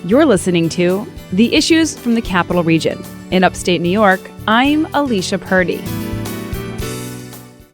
You're listening to The Issues from the Capital Region. In upstate New York, I'm Alicia Purdy.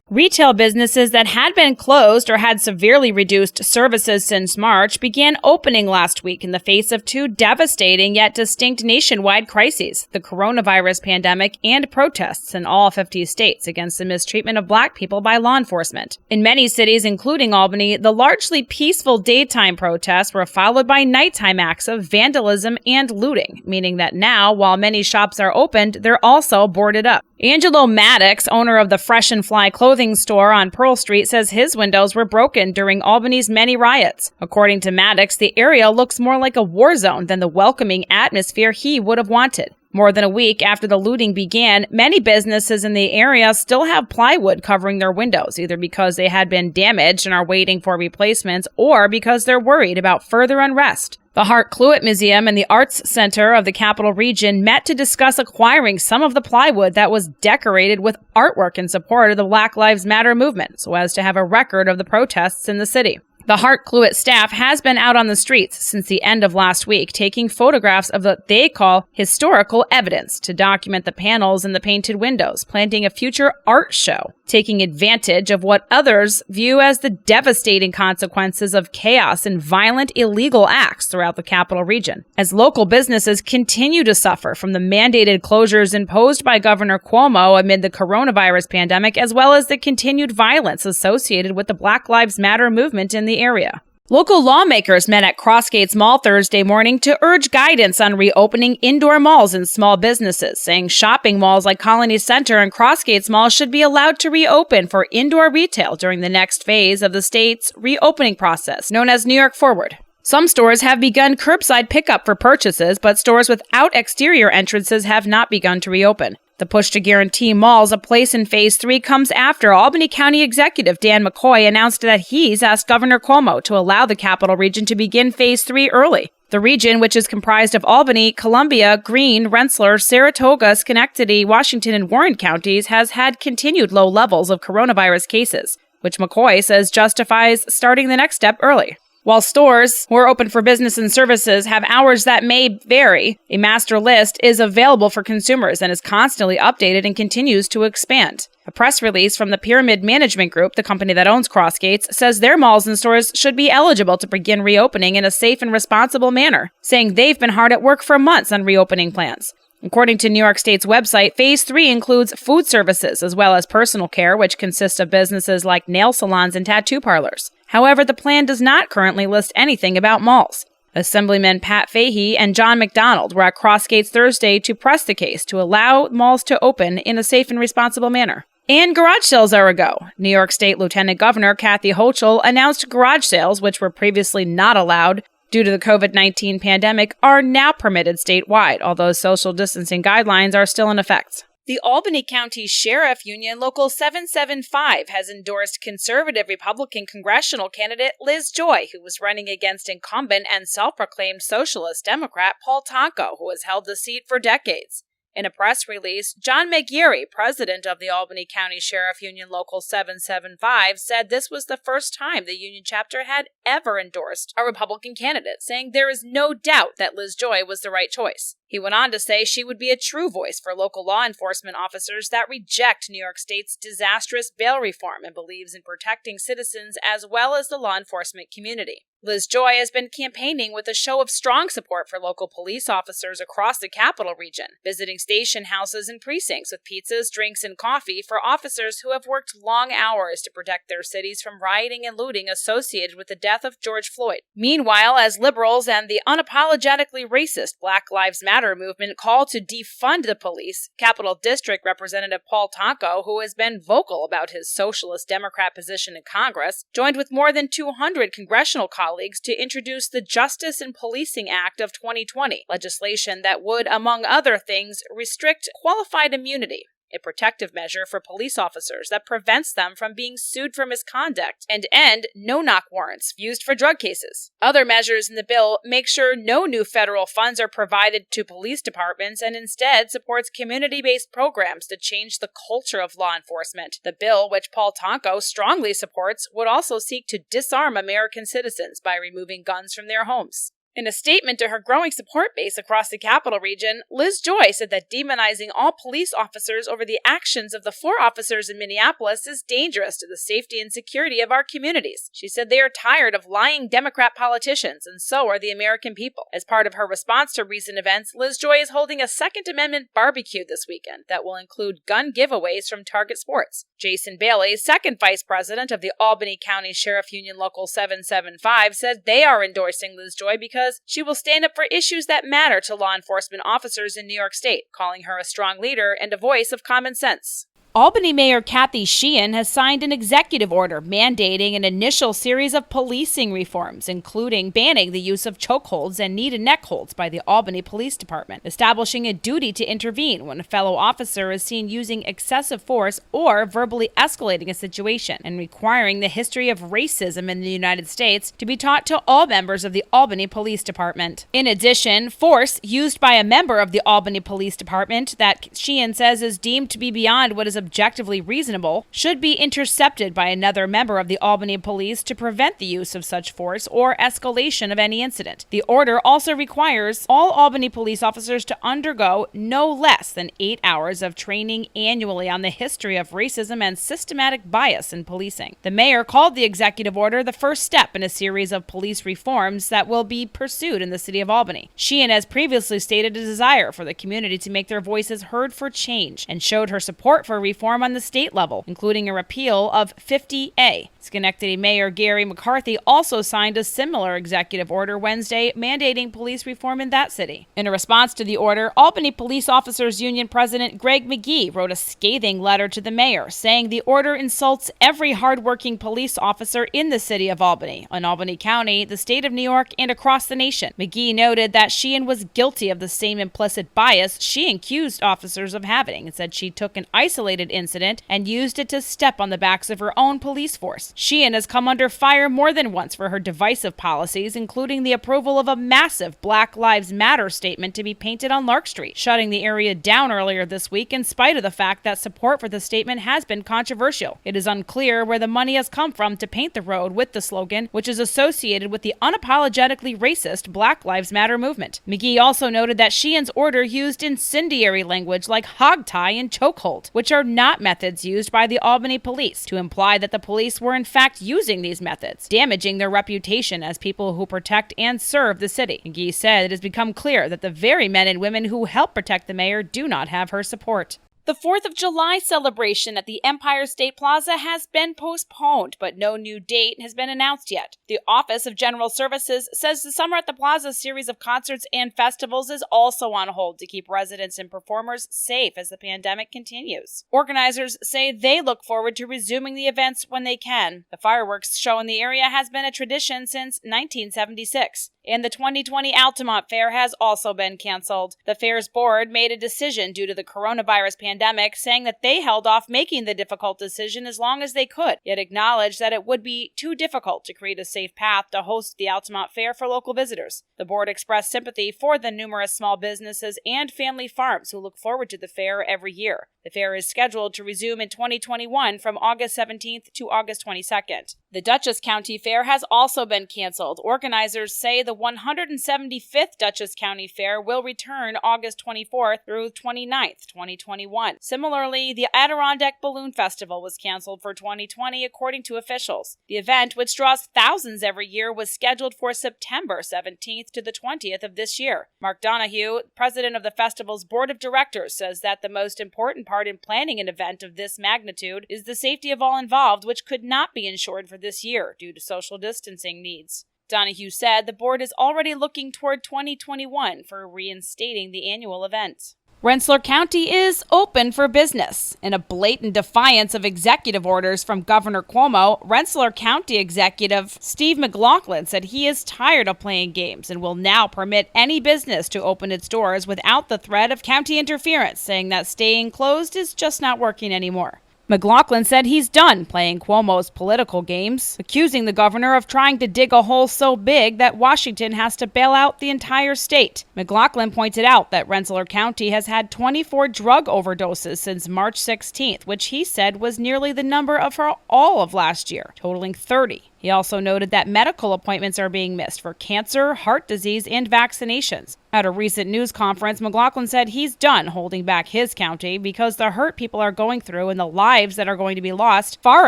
Retail businesses that had been closed or had severely reduced services since March began opening last week in the face of two devastating yet distinct nationwide crises, the coronavirus pandemic and protests in all 50 states against the mistreatment of Black people by law enforcement. In many cities, including Albany, the largely peaceful daytime protests were followed by nighttime acts of vandalism and looting, meaning that now, while many shops are opened, they're also boarded up. Angelo Maddox, owner of the Fresh and Fly clothing store on Pearl Street, says his windows were broken during Albany's many riots. According to Maddox, the area looks more like a war zone than the welcoming atmosphere he would have wanted. More than a week after the looting began, many businesses in the area still have plywood covering their windows, either because they had been damaged and are waiting for replacements or because they're worried about further unrest. The Hart Cluett Museum and the Arts Center of the Capital Region met to discuss acquiring some of the plywood that was decorated with artwork in support of the Black Lives Matter movement, so as to have a record of the protests in the city. The Hart Cluett staff has been out on the streets since the end of last week, taking photographs of what they call historical evidence to document the panels and the painted windows, planting a future art show, taking advantage of what others view as the devastating consequences of chaos and violent illegal acts throughout the capital region. As local businesses continue to suffer from the mandated closures imposed by Governor Cuomo amid the coronavirus pandemic, as well as the continued violence associated with the Black Lives Matter movement in the area. Local lawmakers met at Crossgates Mall Thursday morning to urge guidance on reopening indoor malls and small businesses, saying shopping malls like Colony Center and Crossgates Mall should be allowed to reopen for indoor retail during the next phase of the state's reopening process, known as New York Forward. Some stores have begun curbside pickup for purchases, but stores without exterior entrances have not begun to reopen. The push to guarantee malls a place in Phase 3 comes after Albany County Executive Dan McCoy announced that he's asked Governor Cuomo to allow the capital region to begin Phase 3 early. The region, which is comprised of Albany, Columbia, Greene, Rensselaer, Saratoga, Schenectady, Washington, and Warren counties, has had continued low levels of coronavirus cases, which McCoy says justifies starting the next step early. While stores who are open for business and services have hours that may vary, a master list is available for consumers and is constantly updated and continues to expand. A press release from the Pyramid Management Group, the company that owns Crossgates, says their malls and stores should be eligible to begin reopening in a safe and responsible manner, saying they've been hard at work for months on reopening plans. According to New York State's website, Phase 3 includes food services as well as personal care, which consists of businesses like nail salons and tattoo parlors. However, the plan does not currently list anything about malls. Assemblymen Pat Fahey and John McDonald were at Crossgates Thursday to press the case to allow malls to open in a safe and responsible manner. And garage sales are a go. New York State Lieutenant Governor Kathy Hochul announced garage sales, which were previously not allowed due to the COVID-19 pandemic, are now permitted statewide, although social distancing guidelines are still in effect. The Albany County Sheriff Union Local 775 has endorsed conservative Republican congressional candidate Liz Joy, who was running against incumbent and self-proclaimed socialist Democrat Paul Tonko, who has held the seat for decades. In a press release, John McGeary, president of the Albany County Sheriff Union Local 775, said this was the first time the union chapter had ever endorsed a Republican candidate, saying there is no doubt that Liz Joy was the right choice. He went on to say she would be a true voice for local law enforcement officers that reject New York State's disastrous bail reform and believes in protecting citizens as well as the law enforcement community. Liz Joy has been campaigning with a show of strong support for local police officers across the capital region, visiting station houses and precincts with pizzas, drinks, and coffee for officers who have worked long hours to protect their cities from rioting and looting associated with the death of George Floyd. Meanwhile, as liberals and the unapologetically racist Black Lives Matter movement call to defund the police, Capital District Representative Paul Tonko, who has been vocal about his socialist Democrat position in Congress, joined with more than 200 congressional colleagues to introduce the Justice in Policing Act of 2020, legislation that would, among other things, restrict qualified immunity, a protective measure for police officers that prevents them from being sued for misconduct, and end no-knock warrants used for drug cases. Other measures in the bill make sure no new federal funds are provided to police departments and instead supports community-based programs to change the culture of law enforcement. The bill, which Paul Tonko strongly supports, would also seek to disarm American citizens by removing guns from their homes. In a statement to her growing support base across the capital region, Liz Joy said that demonizing all police officers over the actions of the 4 officers in Minneapolis is dangerous to the safety and security of our communities. She said they are tired of lying Democrat politicians, and so are the American people. As part of her response to recent events, Liz Joy is holding a Second Amendment barbecue this weekend that will include gun giveaways from Target Sports. Jason Bailey, second vice president of the Albany County Sheriff Union Local 775, said they are endorsing Liz Joy because she will stand up for issues that matter to law enforcement officers in New York State, calling her a strong leader and a voice of common sense. Albany Mayor Kathy Sheehan has signed an executive order mandating an initial series of policing reforms, including banning the use of chokeholds and knee to neck holds by the Albany Police Department, establishing a duty to intervene when a fellow officer is seen using excessive force or verbally escalating a situation, and requiring the history of racism in the United States to be taught to all members of the Albany Police Department. In addition, force used by a member of the Albany Police Department that Sheehan says is deemed to be beyond what is objectively reasonable should be intercepted by another member of the Albany Police to prevent the use of such force or escalation of any incident. The order also requires all Albany police officers to undergo no less than 8 hours of training annually on the history of racism and systematic bias in policing. The mayor called the executive order the first step in a series of police reforms that will be pursued in the city of Albany. Sheehan has previously stated a desire for the community to make their voices heard for change and showed her support for reform on the state level, including a repeal of 50A. Schenectady Mayor Gary McCarthy also signed a similar executive order Wednesday mandating police reform in that city. In a response to the order, Albany Police Officers Union President Greg McGee wrote a scathing letter to the mayor, saying the order insults every hardworking police officer in the city of Albany, in Albany County, the state of New York, and across the nation. McGee noted that Sheehan was guilty of the same implicit bias she accused officers of having, and said she took an isolated incident and used it to step on the backs of her own police force. Sheehan has come under fire more than once for her divisive policies, including the approval of a massive Black Lives Matter statement to be painted on Lark Street, shutting the area down earlier this week in spite of the fact that support for the statement has been controversial. It is unclear where the money has come from to paint the road with the slogan, which is associated with the unapologetically racist Black Lives Matter movement. McGee also noted that Sheehan's order used incendiary language like hog tie and chokehold, which are not methods used by the Albany police, to imply that the police were in fact using these methods, damaging their reputation as people who protect and serve the city. McGee said it has become clear that the very men and women who help protect the mayor do not have her support. The 4th of July celebration at the Empire State Plaza has been postponed, but no new date has been announced yet. The Office of General Services says the Summer at the Plaza series of concerts and festivals is also on hold to keep residents and performers safe as the pandemic continues. Organizers say they look forward to resuming the events when they can. The fireworks show in the area has been a tradition since 1976. And the 2020 Altamont Fair has also been canceled. The fair's board made a decision due to the coronavirus pandemic, saying that they held off making the difficult decision as long as they could, yet acknowledged that it would be too difficult to create a safe path to host the Altamont Fair for local visitors. The board expressed sympathy for the numerous small businesses and family farms who look forward to the fair every year. The fair is scheduled to resume in 2021 from August 17th to August 22nd. The Dutchess County Fair has also been canceled. Organizers say the 175th Dutchess County Fair will return August 24th through 29th, 2021. Similarly, the Adirondack Balloon Festival was canceled for 2020, according to officials. The event, which draws thousands every year, was scheduled for September 17th to the 20th of this year. Mark Donahue, president of the festival's board of directors, says that the most important part in planning an event of this magnitude is the safety of all involved, which could not be ensured for this year due to social distancing needs. Donahue said the board is already looking toward 2021 for reinstating the annual event. Rensselaer County is open for business. In a blatant defiance of executive orders from Governor Cuomo, Rensselaer County Executive Steve McLaughlin said he is tired of playing games and will now permit any business to open its doors without the threat of county interference, saying that staying closed is just not working anymore. McLaughlin said he's done playing Cuomo's political games, accusing the governor of trying to dig a hole so big that Washington has to bail out the entire state. McLaughlin pointed out that Rensselaer County has had 24 drug overdoses since March 16th, which he said was nearly the number of all of last year, totaling 30. He also noted that medical appointments are being missed for cancer, heart disease, and vaccinations. At a recent news conference, McLaughlin said he's done holding back his county because the hurt people are going through and the lives that are going to be lost far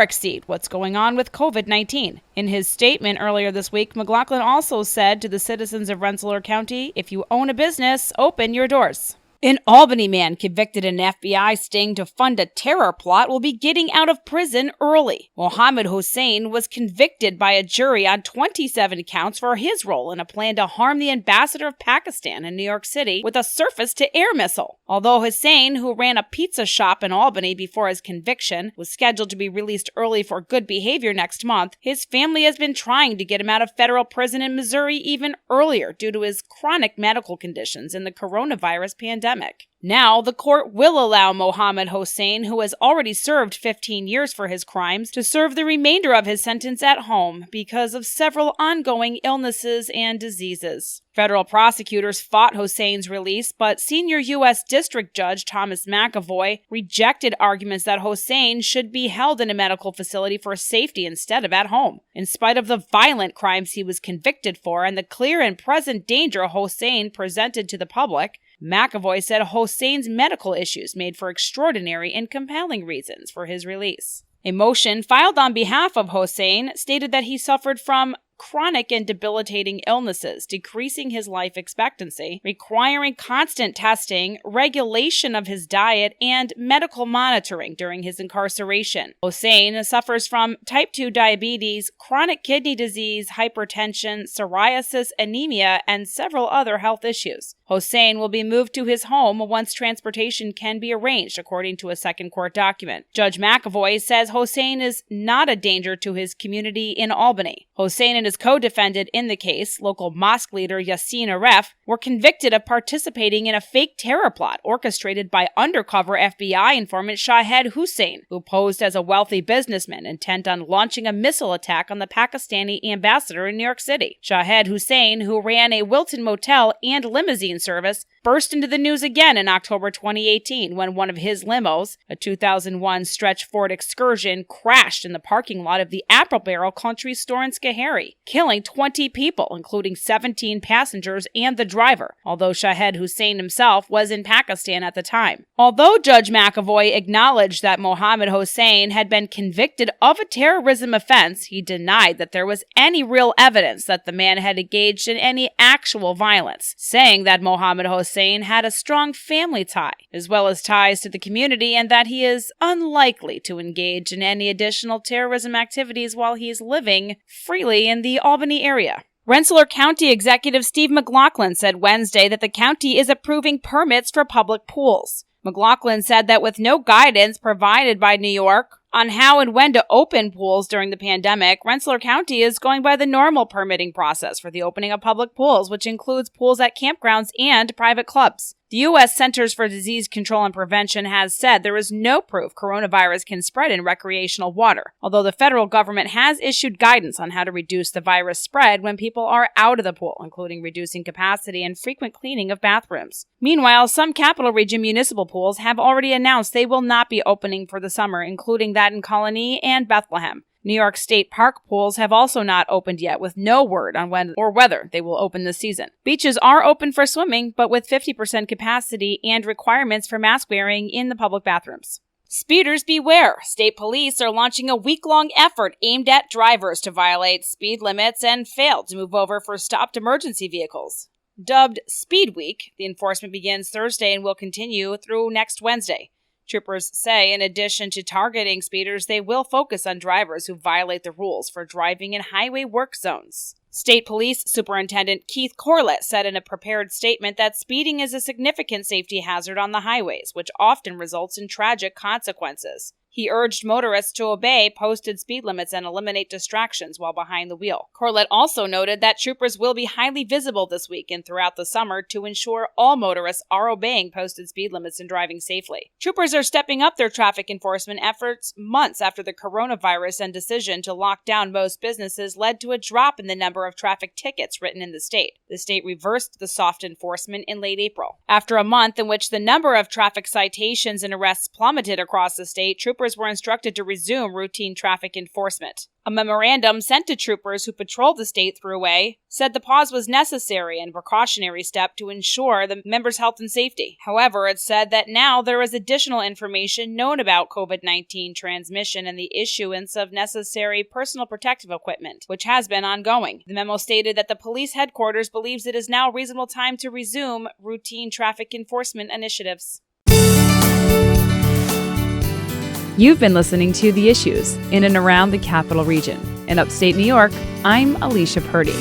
exceed what's going on with COVID-19. In his statement earlier this week, McLaughlin also said to the citizens of Rensselaer County, if you own a business, open your doors. An Albany man convicted in an FBI sting to fund a terror plot will be getting out of prison early. Mohammed Hossein was convicted by a jury on 27 counts for his role in a plan to harm the ambassador of Pakistan in New York City with a surface-to-air missile. Although Hossein, who ran a pizza shop in Albany before his conviction, was scheduled to be released early for good behavior next month, his family has been trying to get him out of federal prison in Missouri even earlier due to his chronic medical conditions and the coronavirus pandemic. Now, the court will allow Mohammed Hossein, who has already served 15 years for his crimes, to serve the remainder of his sentence at home because of several ongoing illnesses and diseases. Federal prosecutors fought Hossein's release, but senior U.S. District Judge Thomas McAvoy rejected arguments that Hossein should be held in a medical facility for safety instead of at home. In spite of the violent crimes he was convicted for and the clear and present danger Hossein presented to the public, McAvoy said Hossein's medical issues made for extraordinary and compelling reasons for his release. A motion filed on behalf of Hossein stated that he suffered from chronic and debilitating illnesses, decreasing his life expectancy, requiring constant testing, regulation of his diet, and medical monitoring during his incarceration. Hossein suffers from type 2 diabetes, chronic kidney disease, hypertension, psoriasis, anemia, and several other health issues. Hossein will be moved to his home once transportation can be arranged, according to a second court document. Judge McAvoy says Hossein is not a danger to his community in Albany. Hossein and his co-defendant in the case, local mosque leader Yassin Aref, were convicted of participating in a fake terror plot orchestrated by undercover FBI informant Shahed Hussein, who posed as a wealthy businessman intent on launching a missile attack on the Pakistani ambassador in New York City. Shahed Hussein, who ran a Wilton motel and limousine service, burst into the news again in October 2018 when one of his limos, a 2001 stretch Ford Excursion, crashed in the parking lot of the Apple Barrel Country Store in Schoharie, killing 20 people, including 17 passengers and the driver, although Shahed Hussein himself was in Pakistan at the time. Although Judge McAvoy acknowledged that Mohammed Hossein had been convicted of a terrorism offense, he denied that there was any real evidence that the man had engaged in any actual violence, saying that Mohammed Hossein had a strong family tie, as well as ties to the community, and that he is unlikely to engage in any additional terrorism activities while he is living freely in the Albany area. Rensselaer County Executive Steve McLaughlin said Wednesday that the county is approving permits for public pools. McLaughlin said that with no guidance provided by New York on how and when to open pools during the pandemic, Rensselaer County is going by the normal permitting process for the opening of public pools, which includes pools at campgrounds and private clubs. The U.S. Centers for Disease Control and Prevention has said there is no proof coronavirus can spread in recreational water, although the federal government has issued guidance on how to reduce the virus spread when people are out of the pool, including reducing capacity and frequent cleaning of bathrooms. Meanwhile, some Capital Region municipal pools have already announced they will not be opening for the summer, including that in Colony and Bethlehem. New York State park pools have also not opened yet, with no word on when or whether they will open this season. Beaches are open for swimming, but with 50% capacity and requirements for mask wearing in the public bathrooms. Speeders beware! State police are launching a week-long effort aimed at drivers to violate speed limits and fail to move over for stopped emergency vehicles. Dubbed Speed Week, the enforcement begins Thursday and will continue through next Wednesday. Troopers say in addition to targeting speeders, they will focus on drivers who violate the rules for driving in highway work zones. State Police Superintendent Keith Corlett said in a prepared statement that speeding is a significant safety hazard on the highways, which often results in tragic consequences. He urged motorists to obey posted speed limits and eliminate distractions while behind the wheel. Corlett also noted that troopers will be highly visible this week and throughout the summer to ensure all motorists are obeying posted speed limits and driving safely. Troopers are stepping up their traffic enforcement efforts months after the coronavirus and decision to lock down most businesses led to a drop in the number of traffic tickets written in the state. The state reversed the soft enforcement in late April. After a month in which the number of traffic citations and arrests plummeted across the state, troopers troopers were instructed to resume routine traffic enforcement. A memorandum sent to troopers who patrolled the state thruway said the pause was necessary and precautionary step to ensure the members' health and safety. However, it said that now there is additional information known about COVID-19 transmission and the issuance of necessary personal protective equipment, which has been ongoing. The memo stated that the police headquarters believes it is now a reasonable time to resume routine traffic enforcement initiatives. You've been listening to The Issues in and around the Capital Region. In upstate New York, I'm Alicia Purdy.